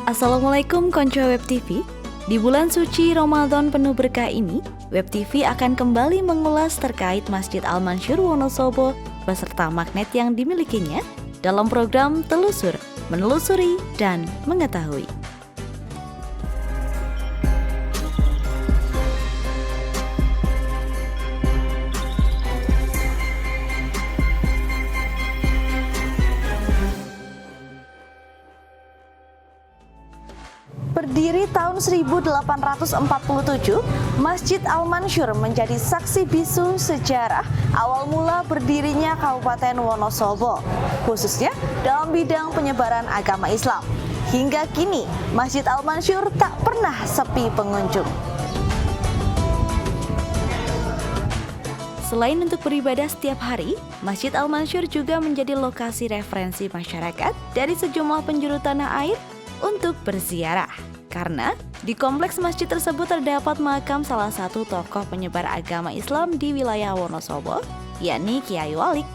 Assalamualaikum konco Web TV. Di bulan suci Ramadan penuh berkah ini, Web TV akan kembali mengulas terkait Masjid Al-Manshur Wonosobo beserta magnet yang dimilikinya dalam program Telusur, Menelusuri, dan Mengetahui. Berdiri tahun 1847, Masjid Al-Manshur menjadi saksi bisu sejarah awal mula berdirinya Kabupaten Wonosobo, khususnya dalam bidang penyebaran agama Islam. Hingga kini, Masjid Al-Manshur tak pernah sepi pengunjung. Selain untuk beribadah setiap hari, Masjid Al-Manshur juga menjadi lokasi referensi masyarakat dari sejumlah penjuru tanah air untuk berziarah. Karena di kompleks masjid tersebut terdapat makam salah satu tokoh penyebar agama Islam di wilayah Wonosobo, yakni Kyai Walik.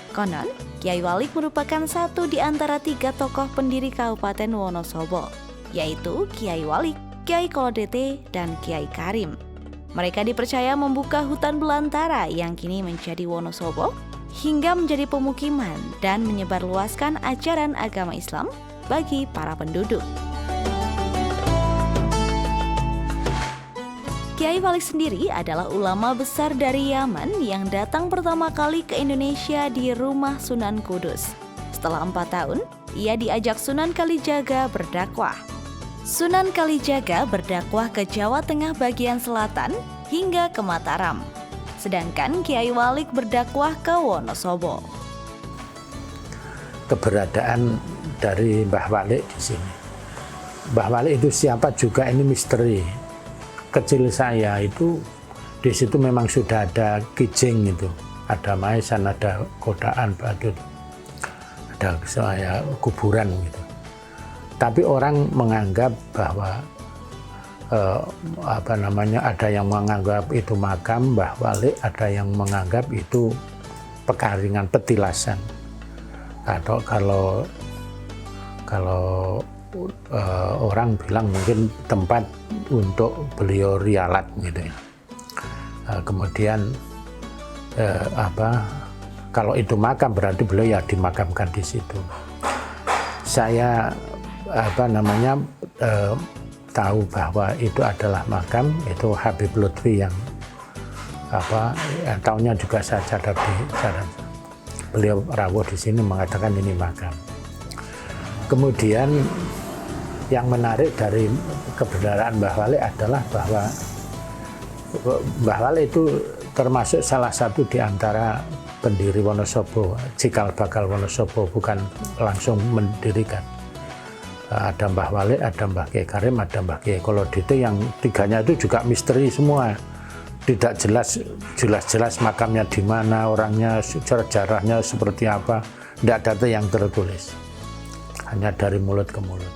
Konon, Kyai Walik merupakan satu di antara 3 tokoh pendiri Kabupaten Wonosobo, yaitu Kyai Walik, Kyai Kolodete, dan Kyai Karim. Mereka dipercaya membuka hutan belantara yang kini menjadi Wonosobo hingga menjadi pemukiman dan menyebarluaskan ajaran agama Islam bagi para penduduk. Kyai Walik sendiri adalah ulama besar dari Yaman yang datang pertama kali ke Indonesia di rumah Sunan Kudus. Setelah 4 tahun, ia diajak Sunan Kalijaga berdakwah. Sunan Kalijaga berdakwah ke Jawa Tengah bagian selatan hingga ke Mataram. Sedangkan Kyai Walik berdakwah ke Wonosobo. Keberadaan dari Mbah Walik di sini. Mbah Walik itu siapa juga ini misteri. Kecil saya itu di situ memang sudah ada kijing itu, ada maesan, ada kodaan batu, ada saya kuburan gitu. Tapi orang menganggap bahwa ada yang menganggap itu makam Mbah Walik, ada yang menganggap itu pekaringan petilasan. Atau kalau orang bilang mungkin tempat untuk beliau rialat gitu ya. Kemudian kalau itu makam berarti beliau ya dimakamkan di situ. Saya tahu bahwa itu adalah makam, itu Habib Lutfi yang tahunnya juga saya cadap di sana. Beliau rawuh di sini mengatakan ini makam. Kemudian yang menarik dari kebenaran Mbah Walik adalah bahwa Mbah Walik itu termasuk salah satu di antara pendiri Wonosobo, cikal bakal Wonosobo, bukan langsung mendirikan. Ada Mbah Walik, ada Mbah Kyai Karim, ada Mbah Kyai Kolodete, yang tiganya itu juga misteri semua. Tidak jelas makamnya di mana, orangnya, sejarahnya seperti apa, tidak ada yang tertulis. Hanya dari mulut ke mulut.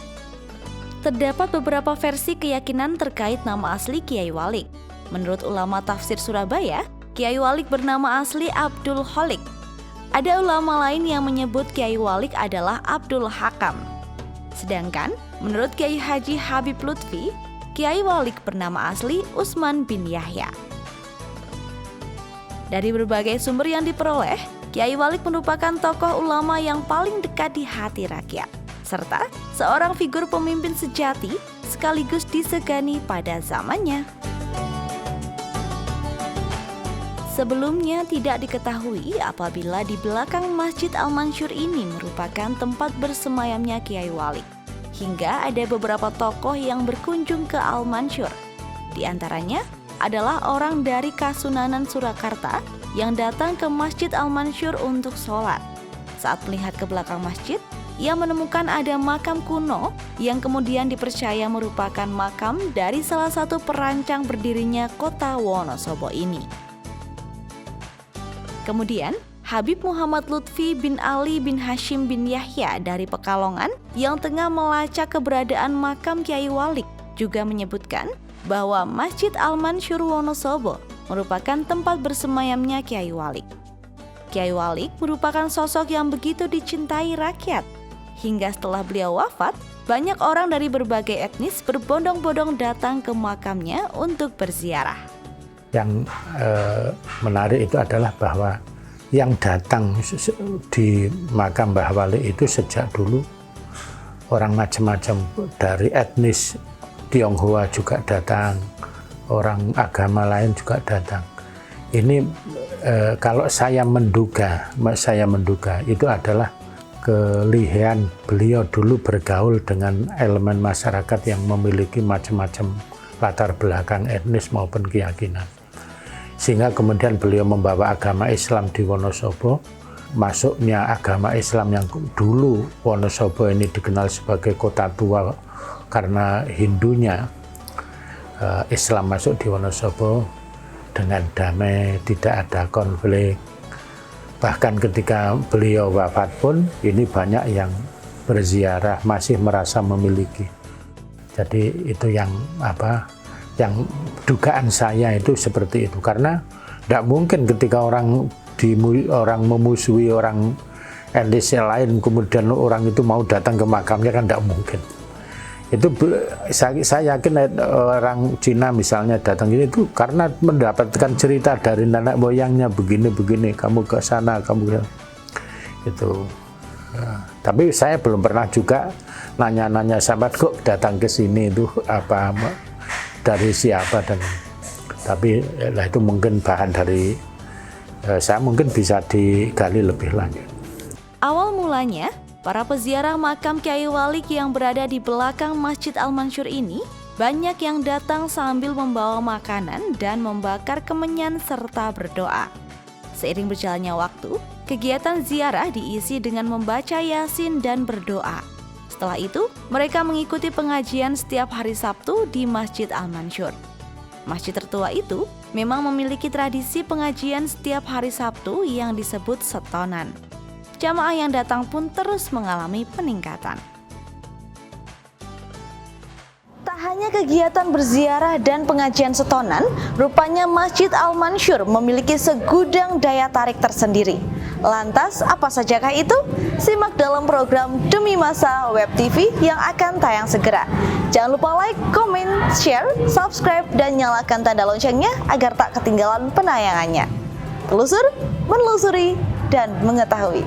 Terdapat beberapa versi keyakinan terkait nama asli Kyai Walik. Menurut ulama tafsir Surabaya, Kyai Walik bernama asli Abdul Holik. Ada ulama lain yang menyebut Kyai Walik adalah Abdul Hakam. Sedangkan menurut Kyai Haji Habib Lutfi, Kyai Walik bernama asli Usman bin Yahya. Dari berbagai sumber yang diperoleh, Kyai Walik merupakan tokoh ulama yang paling dekat di hati rakyat, serta seorang figur pemimpin sejati sekaligus disegani pada zamannya. Sebelumnya tidak diketahui apabila di belakang Masjid Al-Manshur ini merupakan tempat bersemayamnya Kyai Walik. Hingga ada beberapa tokoh yang berkunjung ke Al-Manshur. Di antaranya adalah orang dari Kasunanan Surakarta yang datang ke Masjid Al-Manshur untuk sholat. Saat melihat ke belakang masjid, ia menemukan ada makam kuno yang kemudian dipercaya merupakan makam dari salah satu perancang berdirinya kota Wonosobo ini. Kemudian, Habib Muhammad Lutfi bin Ali bin Hashim bin Yahya dari Pekalongan yang tengah melacak keberadaan makam Kyai Walik juga menyebutkan bahwa Masjid Al-Manshur Wonosobo merupakan tempat bersemayamnya Kyai Walik. Kyai Walik merupakan sosok yang begitu dicintai rakyat. Hingga setelah beliau wafat, banyak orang dari berbagai etnis berbondong-bondong datang ke makamnya untuk berziarah. Yang menarik itu adalah bahwa yang datang di makam Mbah Walik itu sejak dulu orang macam-macam, dari etnis Tionghoa juga datang, orang agama lain juga datang. Ini kalau saya menduga itu adalah kelihayan beliau dulu bergaul dengan elemen masyarakat yang memiliki macam-macam latar belakang etnis maupun keyakinan. Sehingga kemudian beliau membawa agama Islam di Wonosobo. Masuknya agama Islam yang dulu Wonosobo ini dikenal sebagai kota tua karena Hindunya, Islam masuk di Wonosobo dengan damai, tidak ada konflik. Bahkan ketika beliau wafat pun ini banyak yang berziarah masih merasa memiliki. Jadi itu yang dugaan saya itu seperti itu, karena tidak mungkin ketika orang memusuhi orang etnis lain kemudian orang itu mau datang ke makamnya, kan tidak mungkin. Itu saya yakin orang Cina misalnya datang itu karena mendapatkan cerita dari nenek moyangnya begini-begini, kamu ke sana, kamu itu. Tapi saya belum pernah juga nanya-nanya sahabat kok datang ke sini itu apa, dari siapa, dan tapi itu mungkin bahan dari saya mungkin bisa digali lebih lanjut. Awal mulanya, para peziarah makam Kyai Walik yang berada di belakang Masjid Al-Manshur ini banyak yang datang sambil membawa makanan dan membakar kemenyan serta berdoa. Seiring berjalannya waktu, kegiatan ziarah diisi dengan membaca Yasin dan berdoa. Setelah itu, mereka mengikuti pengajian setiap hari Sabtu di Masjid Al-Manshur. Masjid tertua itu memang memiliki tradisi pengajian setiap hari Sabtu yang disebut setonan. Jamaah yang datang pun terus mengalami peningkatan. Tak hanya kegiatan berziarah dan pengajian setonan, rupanya Masjid Al-Manshur memiliki segudang daya tarik tersendiri. Lantas, apa sajakah itu? Simak dalam program Demi Masa Web TV yang akan tayang segera. Jangan lupa like, komen, share, subscribe, dan nyalakan tanda loncengnya agar tak ketinggalan penayangannya. Telusur, menelusuri, dan mengetahui.